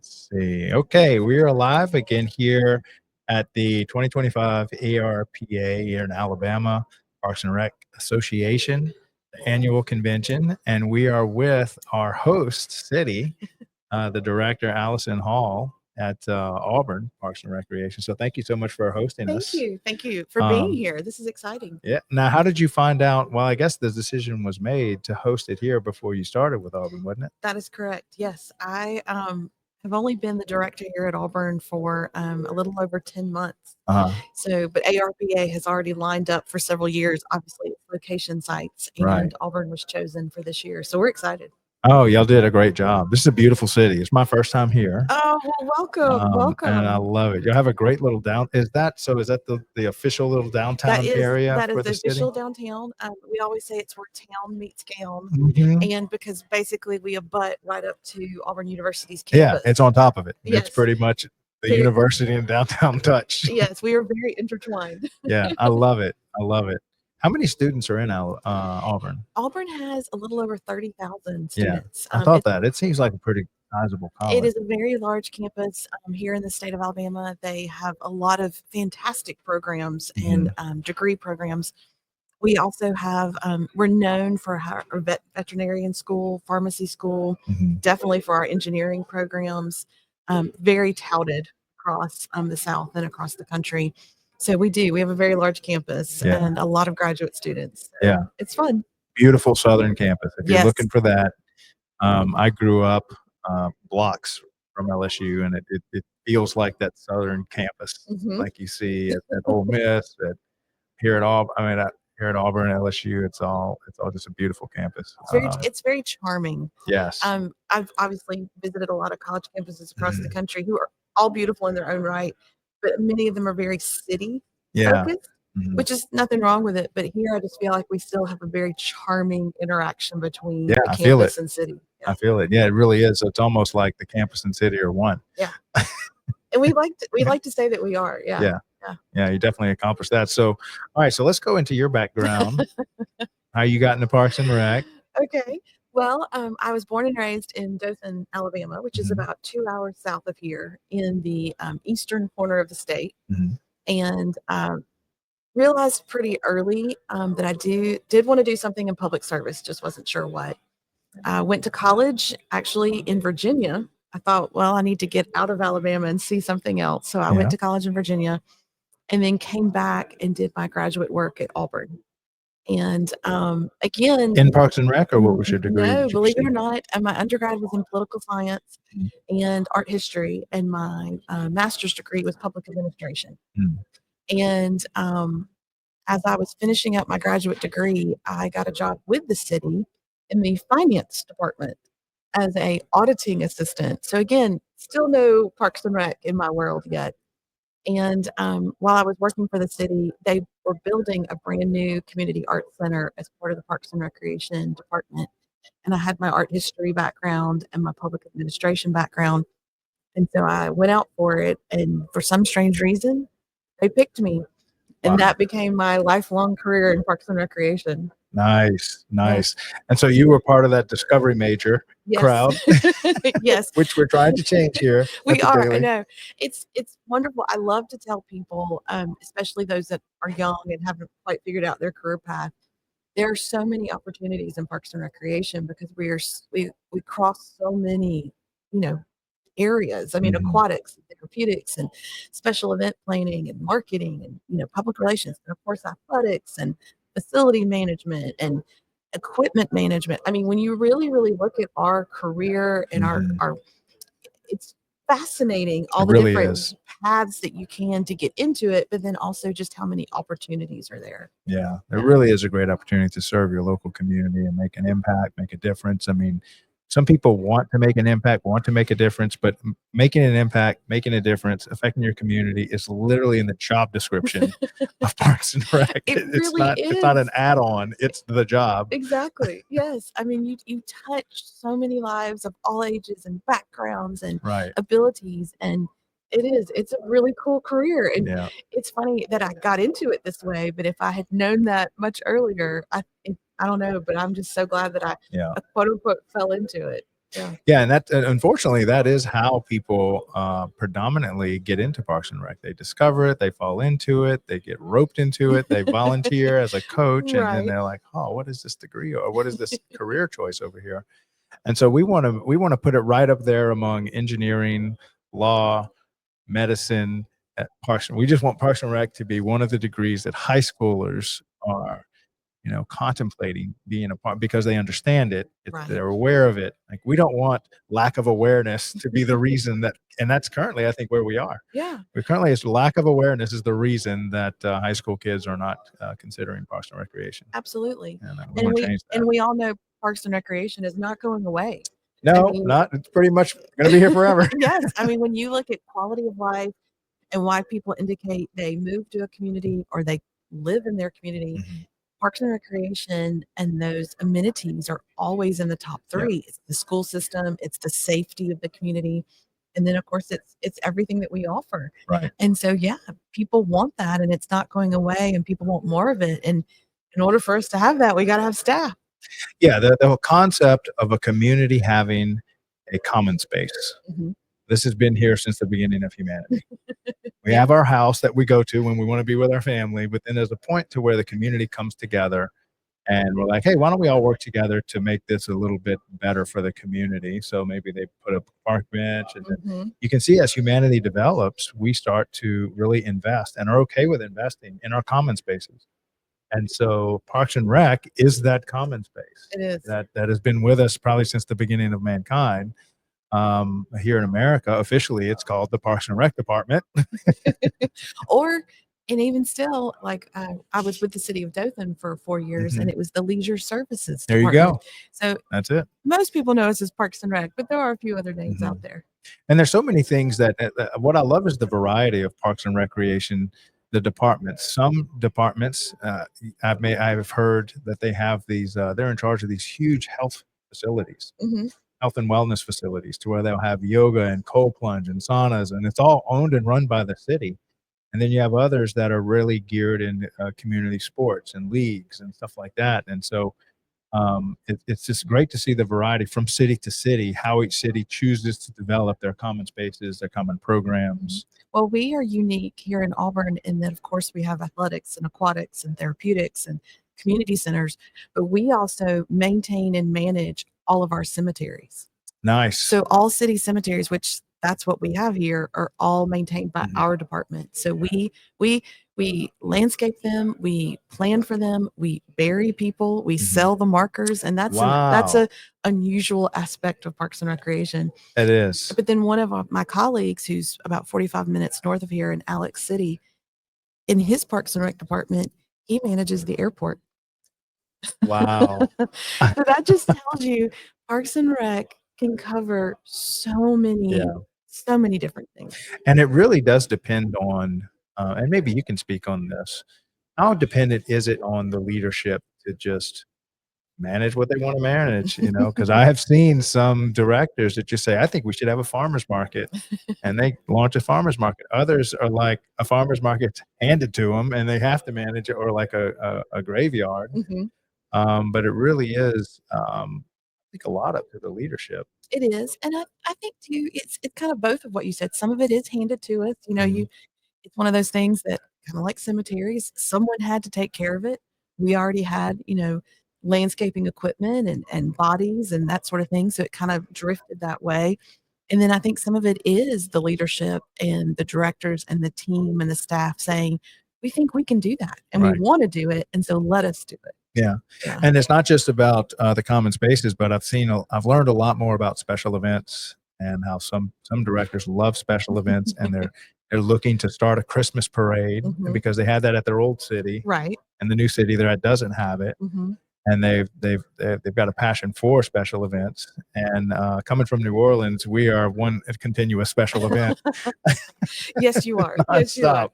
Let's see. Okay, we are live again here at the 2025 ARPA here in Alabama, Parks and Rec Association annual convention, and we are with our host city, the director Alison Hall at Auburn Parks and Recreation. So thank you so much for hosting us. Thank you for being here. This is exciting. Yeah. Now, how did you find out? Well, I guess the decision was made to host it here before you started with Auburn, wasn't it? That is correct. Yes, I have only been the director here at Auburn for a little over 10 months. So, but ARPA has already lined up for several years. Obviously, it's location sites, and Auburn was chosen for this year. So we're excited. Oh, y'all did a great job. This is a beautiful city. It's my first time here. Oh, well, welcome. And I love it. You have a great little is that the official little downtown area? That is for the city? official downtown. We always say it's where town meets gown. And because basically we abut right up to Auburn University's campus. Yeah, it's on top of it. Yes. It's pretty much the university and downtown touch. Yes, we are very intertwined. Yeah, I love it. I love it. How many students are in Auburn? Auburn has a little over 30,000 students. I thought that. It seems like a pretty sizable college. It is a very large campus here in the state of Alabama. They have a lot of fantastic programs and degree programs. We also have, we're known for our veterinarian school, pharmacy school, definitely for our engineering programs, very touted across the South and across the country. So we have a very large campus and a lot of graduate students. So it's fun. Beautiful Southern campus. If you're looking for that, I grew up blocks from LSU, and it feels like that Southern campus, like you see at Ole Miss, here at Auburn. I mean, here at Auburn, LSU, it's all just a beautiful campus. It's very charming. Yes. I've obviously visited a lot of college campuses across the country who are all beautiful in their own right, but many of them are very city focused, which is nothing wrong with it. But here, I just feel like we still have a very charming interaction between the campus and city. I feel it. Yeah, it really is. It's almost like the campus and city are one. Yeah. And we like to say that we are. Yeah. Yeah, you definitely accomplished that. So, all right, so let's go into your background. How you got into Parks and Rec? Okay. Well, I was born and raised in Dothan, Alabama, which is about 2 hours south of here in the eastern corner of the state. And realized pretty early that I did want to do something in public service, just wasn't sure what. I went to college actually in Virginia. I thought, well, I need to get out of Alabama and see something else. So I went to college in Virginia and then came back and did my graduate work at Auburn. And again, in Parks and Rec, or what was your degree? No, believe it or not, my undergrad was in political science and art history, and my master's degree was public administration. And as I was finishing up my graduate degree, I got a job with the city in the finance department as a auditing assistant. So again, still no Parks and Rec in my world yet. And while I was working for the city, they were building a brand new community art center as part of the Parks and Recreation department. And I had my art history background and my public administration background. And so I went out for it. And for some strange reason, they picked me. And that became my lifelong career in Parks and Recreation. Nice. And so you were part of that Discovery major crowd. Yes. Which we're trying to change here. We are. I know. It's wonderful. I love to tell people, especially those that are young and haven't quite figured out their career path, there are so many opportunities in Parks and Recreation because we cross so many, areas. I mean, aquatics, therapeutics, and special event planning and marketing and, public relations, and of course athletics and facility management and equipment management. I mean, when you really, really look at our career and our it's fascinating, all the different paths that you can to get into it, but then also just how many opportunities are there. Yeah, there really is a great opportunity to serve your local community and make an impact, make a difference. I mean, some people want to make an impact, want to make a difference, but making an impact, making a difference, affecting your community is literally in the job description of Parks and Rec. It's not an add-on, it's the job. Exactly. Yes. I mean, you touch so many lives of all ages and backgrounds and abilities, and it's a really cool career. And it's funny that I got into it this way, but if I had known that much earlier, I don't know, but I'm just so glad that I quote unquote fell into it. Yeah, and that unfortunately that is how people predominantly get into Parks and Rec. They discover it, they fall into it, they get roped into it, they volunteer as a coach, and then Right. they're like, "Oh, what is this degree or what is this career choice over here?" And so we want to put it right up there among engineering, law, medicine, at Parks. We just want Parks and Rec to be one of the degrees that high schoolers are, contemplating being a part because they understand it. Right. They're aware of it. Like we don't want lack of awareness to be the reason that, and that's currently I think where we are. Yeah. We currently is lack of awareness is the reason that high school kids are not considering Parks and Recreation. Absolutely. And we And want to we change that. and we all know Parks and Recreation is not going away. I No, mean, not. It's pretty much going to be here forever. yes. I mean, when you look at quality of life and why people indicate they move to a community or they live in their community, Mhm. Parks and Recreation and those amenities are always in the top Yeah. 3. It's the school system, it's the safety of the community, and then, of course, it's everything that we offer. Right. And so, yeah, people want that, and it's not going away, and people want more of it, and in order for us to have that, we gotta have staff. Yeah, the whole concept of a community having a common space. Mhm. This has been here since the beginning of humanity. We have our house that we go to when we want to be with our family, but then there's a point to where the community comes together and we're like, hey, why don't we all work together to make this a little bit better for the community? So maybe they put up a park bench, and then Mhm. you can see as humanity develops, we start to really invest and are okay with investing in our common spaces. And so Parks and Rec is that common space It is. that has been with us probably since the beginning of mankind. Here in America, officially, it's called the Parks and Rec Department. Or and even still, like, I was with the city of Dothan for 4 years, and Mhm. it was the Leisure Services There you Department. go. So, That's it. most people know us as Parks and Rec, but there are a few other names Mhm. out there. And there's so many things that what I love is the variety of Parks and Recreation, the departments. Some departments, I've heard that they have these. They're in charge of these huge health facilities, Mhm. health and wellness facilities, to where they'll have yoga and cold plunge and saunas, and it's all owned and run by the city. And then you have others that are really geared in community sports and leagues and stuff like that. And so it's just great to see the variety from city to city, how each city chooses to develop their common spaces, their common Mhm. programs. Well, we are unique here in Auburn in that, of course, we have athletics and aquatics and therapeutics and community centers, but we also maintain and manage all of our cemeteries. Nice. So all city cemeteries, which that's what we have here, are all maintained by Mhm. our department. So we landscape them, we plan for them, we bury people, we Mhm. sell the markers, and that's Wow. a unusual aspect of Parks and Recreation. It is. But then one of my colleagues, who's about 45 minutes north of here in Alex City, in his Parks and Rec department, he manages the airport. Wow. So that just tells you Parks and Rec can cover Yeah. so many different things. And it really does depend on, and maybe you can speak on this. How dependent is it on the leadership to just manage what they want to manage? Because I have seen some directors that just say, I think we should have a farmer's market. And they launch a farmer's market. Others are like a farmer's market handed to them and they have to manage it, or like a graveyard. Mhm. But it really is, I think, a lot up to the leadership. It is, and I think too, it's kind of both of what you said. Some of it is handed to us, Mhm. it's one of those things that kinda like cemeteries, someone had to take care of it. We already had, landscaping equipment and bodies and that sort of thing, so it kind of drifted that way. And then I think some of it is the leadership and the directors and the team and the staff saying, "We think we can do that, and we Right. wanna do it, and so let us do it." Yeah. Yeah. And it's not just about the common spaces, but I've learned a lot more about special events and how some directors love special events, and they're looking to start a Christmas parade, and Mhm. because they had that at their old city, Right. and the new city they're at doesn't have it. Mhm. And they've got a passion for special events. And coming from New Orleans, we are one continuous special event Yes, you are. Yes, you are. nonstop.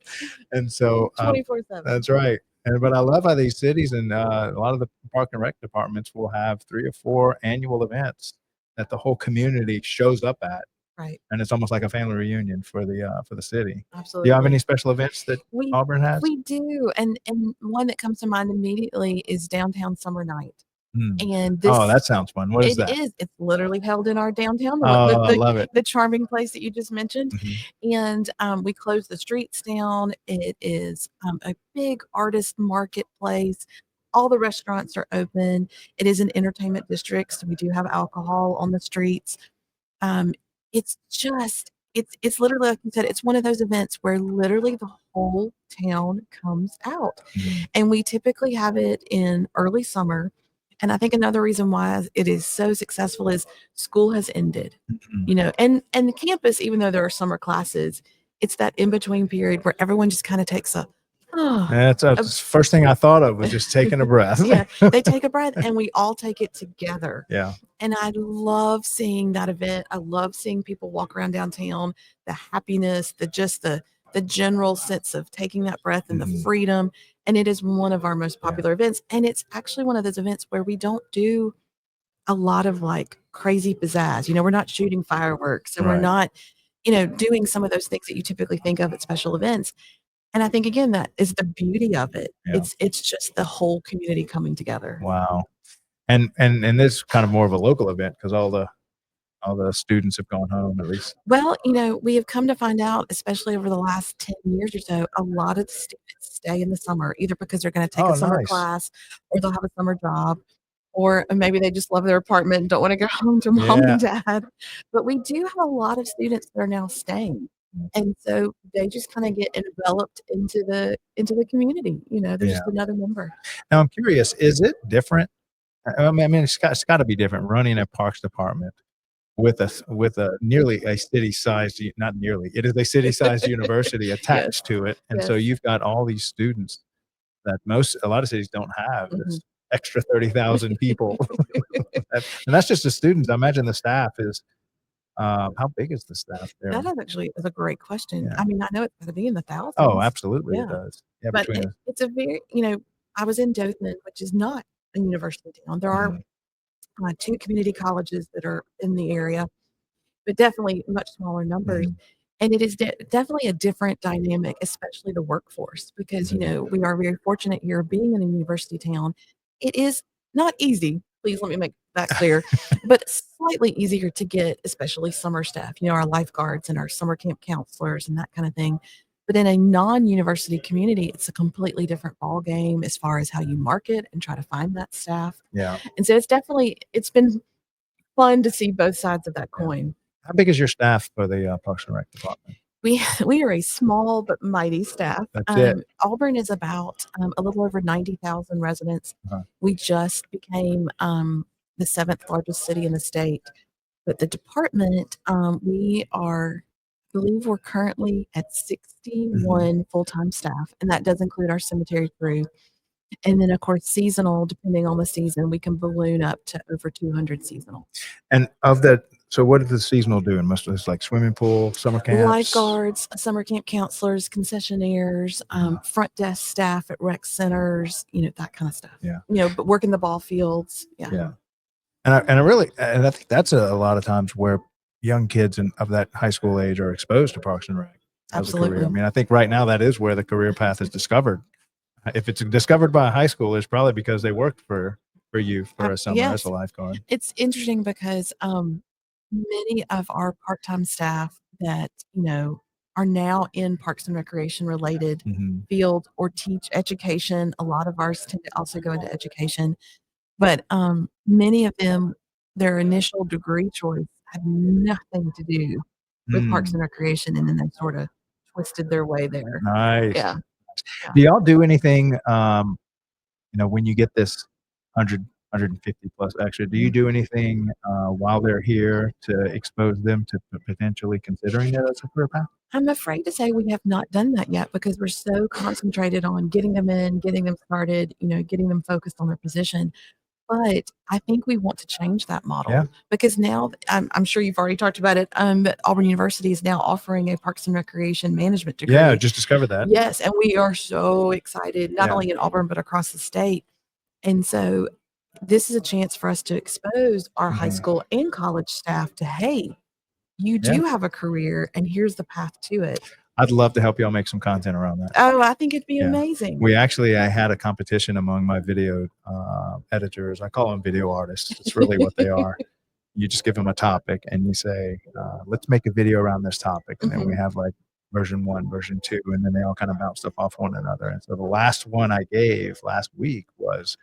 And so 24/7. that's right. And but I love how these cities and a lot of the park and rec departments will have 3 or 4 annual events that the whole community shows up at, Right. and it's almost like a family reunion for the city. Do you have any Absolutely. special events that We Auburn has? we do, and one that comes to mind immediately is Downtown Summer Night. And this, that sounds fun. What is that? It's literally held in our downtown, I love it. the charming place that you just mentioned. And we close the streets down. It is a big artist marketplace. All the restaurants are open. It is an entertainment district, so we do have alcohol on the streets. Um, it's just, it's literally, like you said, it's one of those events where literally the whole town comes out. And we typically have it in early summer. And I think another reason why it is so successful is school has ended, and the campus, even though there are summer classes, it's that in between period where everyone just kind of takes that's the first thing I thought of was just taking a breath. Yeah, they take a breath and we all take it together. Yeah. And I love seeing that event. I love seeing people walk around downtown, the happiness, the general sense of taking that breath and the freedom. And it is one of our most popular events. And it's actually one of those events where we don't do a lot of like crazy pizzazz. We're not shooting fireworks and we're not, doing some of those things that you typically think of at special events. And I think again, that is the beauty of it. Yeah. It's just the whole community coming together. Wow. And this is kind of more of a local event because all the students have gone home at least. Well, we have come to find out, especially over the last 10 years or so, a lot of the students stay in the summer, either because they're going to take a summer class or they'll have a summer job, or maybe they just love their apartment and don't want to go home to mom and dad. But we do have a lot of students that are now staying. And so they just kind of get enveloped into the community. They're just another member. Now I'm curious, is it different? I mean, it's got to be different running a parks department with a nearly a city-sized, not nearly, it is a city-sized university attached to it, and so you've got all these students that a lot of cities don't have. This extra 30,000 people, and that's just the students. I imagine the staff is. How big is the staff there? That is a great question. I mean, I know it's going to be in the thousands. Oh, absolutely, it does. Yeah, but it's a very, I was in Dothan, which is not a university town. There are 2 community colleges that are in the area, but definitely much smaller numbers. And it is definitely a different dynamic, especially the workforce, because, we are very fortunate here being in a university town. It is not easy. Please let me make that clear, but slightly easier to get, especially summer staff, our lifeguards and our summer camp counselors and that kind of thing. But in a non-university community, it's a completely different ball game as far as how you market and try to find that staff. Yeah. And so it's been fun to see both sides of that coin. How big is your staff for the Parks and Rec department? We are a small but mighty staff. That's it. Auburn is about a little over 90,000 residents. We just became the 7th largest city in the state. But the department, I believe we're currently at 61 full-time staff, and that does include our cemetery crew. And then, of course, seasonal, depending on the season, we can balloon up to over 200 seasonal. And of that, so what is the seasonal doing? Most of it's like swimming pool, summer camps? Lifeguards, summer camp counselors, concessionaires, front desk staff at rec centers, that kind of stuff. Yeah. But working the ball fields. Yeah. And I think that's a lot of times where young kids of that high school age are exposed to Parks and Rec as a career. I mean, I think right now that is where the career path is discovered. If it's discovered by a high school, it's probably because they worked for you for a summer as a lifeguard. It's interesting because many of our part-time staff that are now in Parks and Recreation related field or teach education. A lot of ours tend to also go into education, but many of them, their initial degree choice had nothing to do with Parks and Recreation, and then they sort of twisted their way there. Nice. Yeah. Do y'all do anything, when you get this 150 plus extra, do you do anything while they're here to expose them to potentially considering it as a career path? I'm afraid to say we have not done that yet because we're so concentrated on getting them in, getting them started, getting them focused on their position. But I think we want to change that model because now I'm sure you've already talked about it. But Auburn University is now offering a Parks and Recreation management degree. Yeah, just discovered that. Yes, and we are so excited, not only in Auburn but across the state. And so this is a chance for us to expose our high school and college staff to, hey, you do have a career, and here's the path to it. I'd love to help y'all make some content around that. Oh, I think it'd be Yeah. amazing. I had a competition among my video editors. I call them video artists. It's really what they are. You just give them a topic and you say, let's make a video around this topic. And then we have like version 1, version 2, and then they all kind of bounce stuff off one another. And so the last one I gave last week was,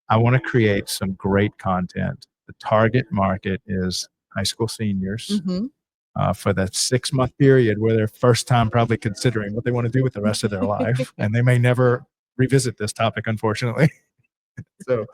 I want to create some great content. The target market is high school seniors for that 6-month period where they're first time probably considering what they want to do with the rest of their life. And they may never revisit this topic, unfortunately. So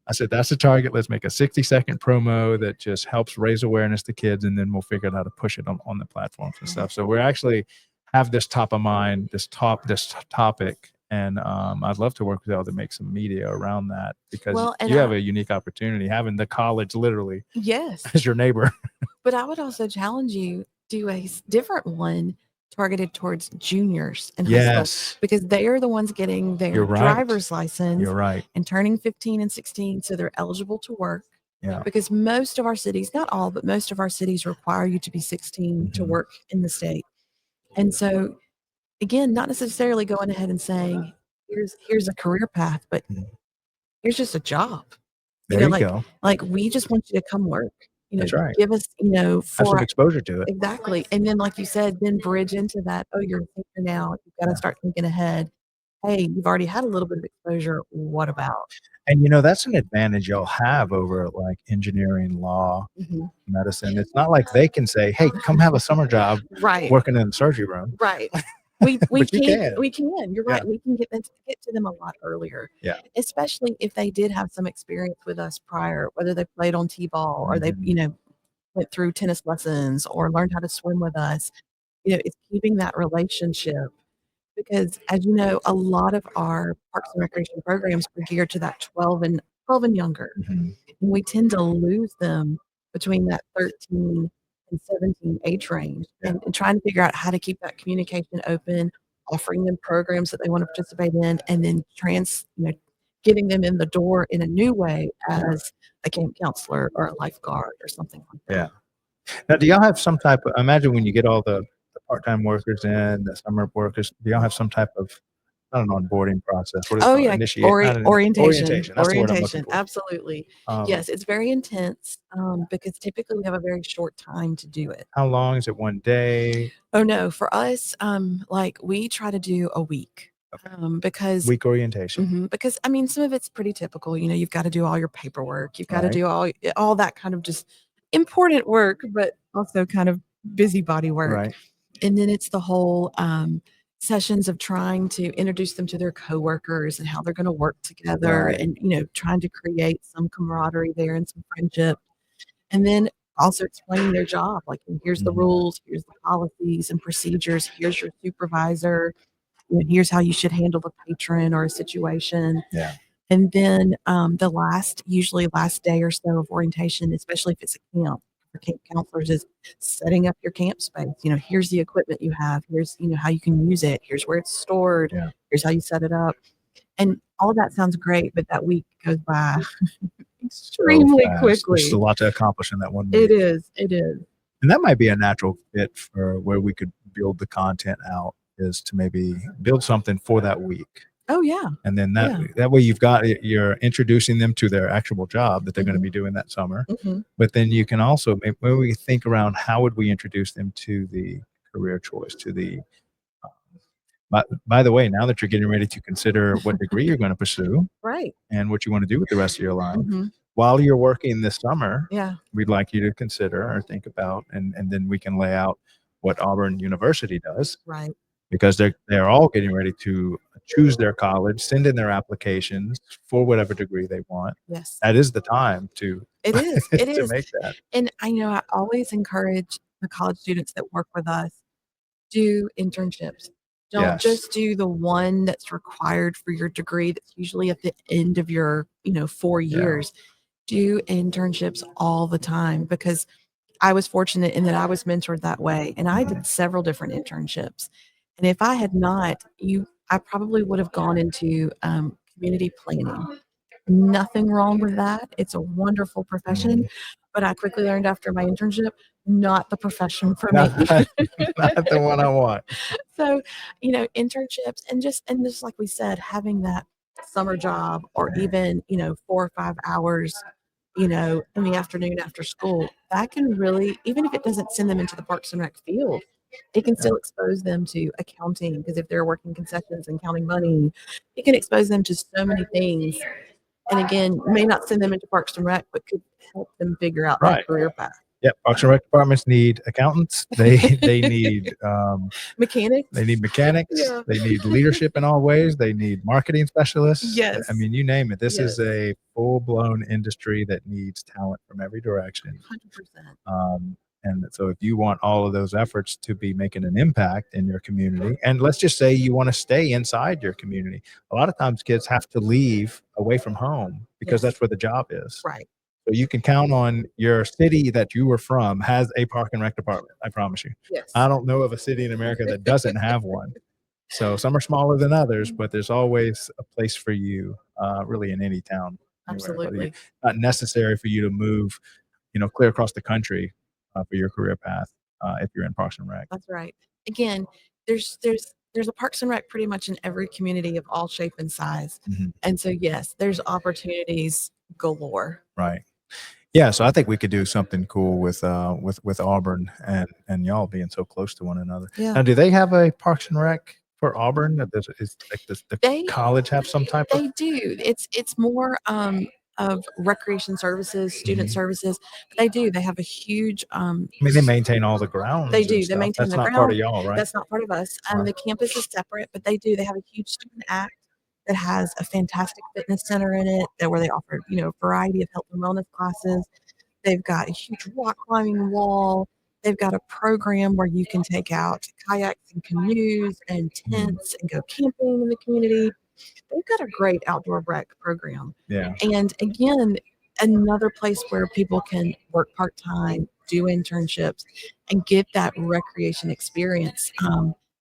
I said, that's the target. Let's make a 60-second promo that just helps raise awareness to kids, and then we'll figure out how to push it on the platforms and stuff. So we actually have this top of mind, this topic, and I'd love to work with y'all to make some media around that, because you have a unique opportunity having the college literally as your neighbor. But I would also challenge you, do a different one targeted towards juniors in high school, because they are the ones getting their driver's license and turning 15 and 16, so they're eligible to work. Because most of our cities, not all, but most of our cities require you to be 16 to work in the state. And so, again, not necessarily going ahead and saying, here's a career path, but here's just a job. There you go. Like, we just want you to come work. That's right. Give us, have some exposure to it. Exactly. And then, like you said, then bridge into that. Oh, you're a thinker now. You've got to start thinking ahead. Hey, you've already had a little bit of exposure. What about? And that's an advantage y'all have over like engineering, law, medicine. It's not like they can say, hey, come have a summer job working in the surgery room. Right. We can. You're right. We can get to them a lot earlier. Yeah. Especially if they did have some experience with us prior, whether they played on t-ball or they, went through tennis lessons or learned how to swim with us. It's keeping that relationship, because, as you know, a lot of our Parks and Recreation programs are geared to that 12 and younger. And we tend to lose them between that 13 and 17 age range, and trying to figure out how to keep that communication open, offering them programs that they want to participate in, and then getting them in the door in a new way as a camp counselor or a lifeguard or something like that. Yeah. Now, do y'all have some type of, imagine when you get all the part-time workers in, the summer workers, do y'all have some type of, I don't know, onboarding process? What is Orientation. That's the word I'm looking for. Absolutely. Yes, it's very intense, because typically we have a very short time to do it. How long is it? One day? Oh no, for us, like we try to do a week. Because week orientation. Because I mean, some of it's pretty typical. You've got to do all your paperwork. You've got to do all that kind of just important work, but also kind of busybody work. Right. And then it's the whole sessions of trying to introduce them to their coworkers and how they're going to work together, and trying to create some camaraderie there and some friendship. And then also explaining their job, like, here's the rules, here's the policies and procedures, here's your supervisor. Here's how you should handle a patron or a situation. Yeah. And then usually last day or so of orientation, especially if it's a camp for camp counselors, is setting up your camp space. Here's the equipment you have. Here's, how you can use it. Here's where it's stored. Yeah. Here's how you set it up. And all of that sounds great, but that week goes by extremely quickly. There's a lot to accomplish in that one week. It is. And that might be a natural fit for where we could build the content out, is to maybe build something for that week. Oh yeah. And then that way you're introducing them to their actual job that they're going to be doing that summer. But then you can also, when we think around how would we introduce them to the career choice, to the by the way, now that you're getting ready to consider what degree you're going to pursue, and what you want to do with the rest of your life, while you're working this summer, we'd like you to consider or think about, and then we can lay out what Auburn University does. Right. Because they're all getting ready to choose their college, send in their applications for whatever degree they want. Yes. That is the time to It is. to make that. And I always encourage the college students that work with us, do internships. Don't just do the one that's required for your degree that's usually at the end of your 4 years. Do internships all the time, because I was fortunate in that I was mentored that way, and I did several different internships. And if I had not, I probably would have gone into community planning. Nothing wrong with that. It's a wonderful profession, but I quickly learned after my internship, not the profession for me. Not the one I want. So, internships and just like we said, having that summer job or even, 4 or 5 hours, in the afternoon after school, that can really, even if it doesn't send them into the Parks and Rec field, it can still expose them to accounting because if they're working concessions and counting money, it can expose them to so many things. And again, may not send them into Parks and Rec, but could help them figure out that career path. Yep, Parks and Rec departments need accountants. They need Mechanics. they need mechanics. Yeah. They need leadership in all ways. They need marketing specialists. Yes. I mean, you name it. This Yes. is a full-blown industry that needs talent from every direction. 100%. And so if you want all of those efforts to be making an impact in your community, and let's just say you want to stay inside your community, a lot of times kids have to leave away from home because Yes. that's where the job is. Right. So you can count on your city that you were from has a park and rec department. I promise you. Yes. I don't know of a city in America that doesn't have one. So some are smaller than others, but there's always a place for you, really in any town. Absolutely. Not necessary for you to move, clear across the country for your career path if you're in Parks and Rec. That's right. Again, there's a Parks and Rec pretty much in every community of all shape and size. And so, yes, there's opportunities galore. Right. Yeah, so I think we could do something cool with Auburn and y'all being so close to one another. Yeah. Now, do they have a Parks and Rec for Auburn? Does the college have some type of? They do. It's more of recreation services, student services. But they do. They have a huge. I mean, they maintain all the grounds. They do. and They stuff. maintain That's the not ground. part of y'all, right? That's not part of us. Right. The campus is separate, but they do. They have a huge student act that has a fantastic fitness center in it, where they offer a variety of health and wellness classes. They've got a huge rock climbing wall. They've got a program where you can take out kayaks and canoes and tents and go camping in the community. They've got a great outdoor rec program. Yeah. And again, another place where people can work part-time, do internships, and get that recreation experience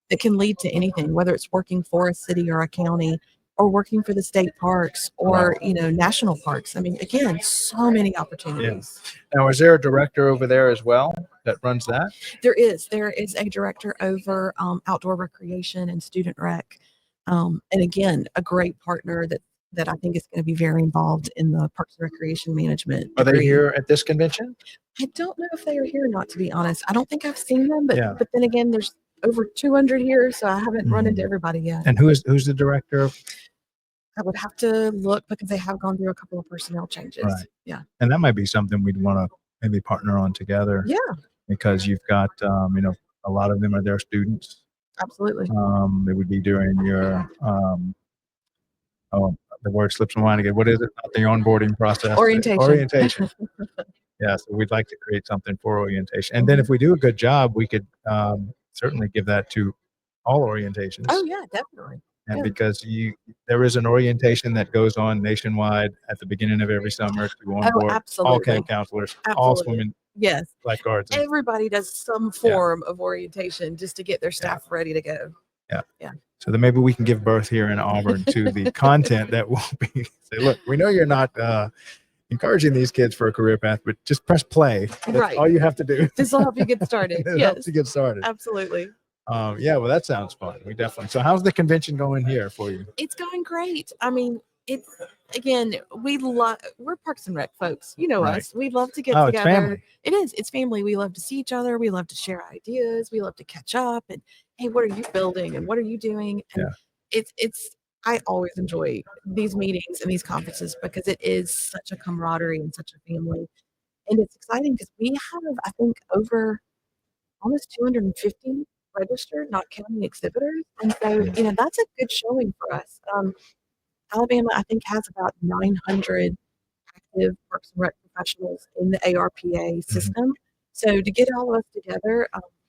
that can lead to anything, whether it's working for a city or a county or working for the state parks or, national parks. I mean, again, so many opportunities. Yeah. Now, is there a director over there as well that runs that? There is a director over outdoor recreation and student rec. And again, a great partner that I think is going to be very involved in the Parks and Recreation management. Are they here at this convention? I don't know if they are here or not, to be honest. I don't think I've seen them, but Yeah. but then again, there's over 200 here, so I haven't run into everybody yet. And who's the director? I would have to look because they have gone through a couple of personnel changes. Right. Yeah. And that might be something we'd want to maybe partner on together. Yeah. Because you've got, a lot of them are their students. Absolutely. It would be during your, the word slips my mind again. What is it? Not the onboarding process. Orientation. Yeah. So we'd like to create something for orientation. And then if we do a good job, we could certainly give that to all orientations. Oh yeah, definitely. And Yeah. because there is an orientation that goes on nationwide at the beginning of every summer to onboard all absolutely. camp counselors, all Absolutely. swimming Yes. lifeguards. Everybody does some form of orientation just to get their staff ready to go. Yeah. So then maybe we can give birth here in Auburn to the content that will be say, look, we know you're not encouraging these kids for a career path, but just press play. That's Right. all you have to do. This will help you get started. It Yes. helps you get started. Absolutely. Yeah, well, that sounds fun. We definitely. So how's the convention going here for you? It's going great. I mean, it's again, we're Parks and Rec folks. You know Right. us. We love to get It's together. family. It is. It's family. We love to see each other. We love to share ideas. We love to catch up and hey, what are you building and what are you doing? And it's I always enjoy these meetings and these conferences because it is such a camaraderie and such a family. And it's exciting because we have, I think, over almost 250 registered, not counting exhibitors. And so, that's a good showing for us. Alabama, I think, has about 900 active Parks and Rec professionals in the ARPA system. So to get all of us together,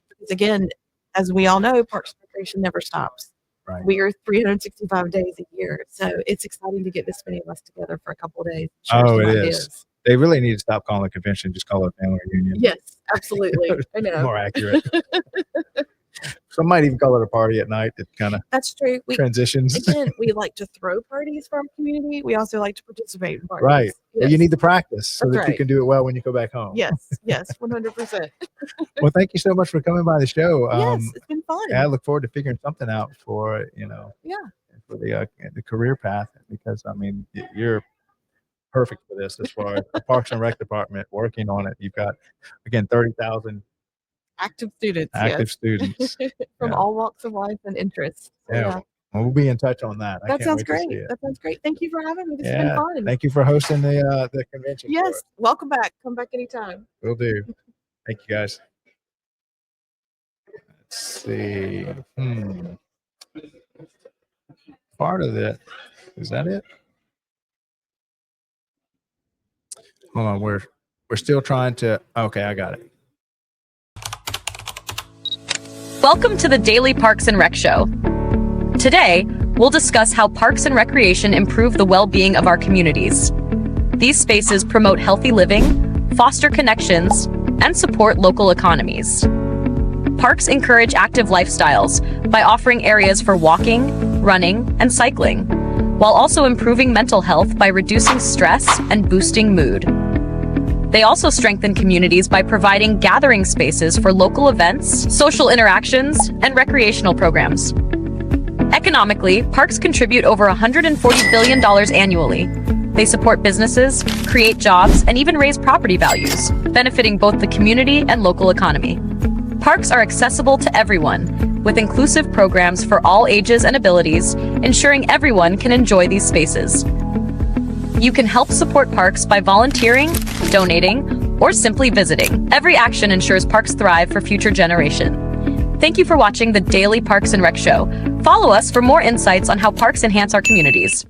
because again, as we all know, Parks and Recreation never stops. Right. We are 365 days a year. So it's exciting to get this many of us together for a couple of days. Oh, it is. They really need to stop calling it a convention, just call it a family reunion. Yes, absolutely. I know. More accurate. Some might even call it a party at night. It kind of That's true. transitions. Again, we like to throw parties for our community. We also like to participate in parties. Right. Yes. Well, you need the practice so That's that you right. can do it well when you go back home. Yes, 100%. Well, thank you so much for coming by the show. Yes, it's been fun. I look forward to figuring something out for, Yeah. for the career path, because I mean, you're perfect for this as far as the Parks and Rec department working on it. You've got, again, 30,000 Active students. active Yes. students. From Yeah. all walks of life and interests. So, Yeah. Well, we'll be in touch on that. I That can't sounds wait to great. see it. That sounds great. Thank you for having me. This has been Yeah. fun. Thank you for hosting the convention. for Yes. us. Welcome back. Come back anytime. Will do. Thank you, guys. Let's see. Part of it. Is that it? Hold on. We're still trying to. Okay, I got it. Welcome to the Daily Parks and Rec Show. Today, we'll discuss how Parks and Recreation improve the well-being of our communities. These spaces promote healthy living, foster connections, and support local economies. Parks encourage active lifestyles by offering areas for walking, running, and cycling, while also improving mental health by reducing stress and boosting mood. They also strengthen communities by providing gathering spaces for local events, social interactions, and recreational programs. Economically, parks contribute over $140 billion annually. They support businesses, create jobs, and even raise property values, benefiting both the community and local economy. Parks are accessible to everyone, with inclusive programs for all ages and abilities, ensuring everyone can enjoy these spaces. You can help support parks by volunteering, donating, or simply visiting. Every action ensures parks thrive for future generations. Thank you for watching the Daily Parks and Rec Show. Follow us for more insights on how parks enhance our communities.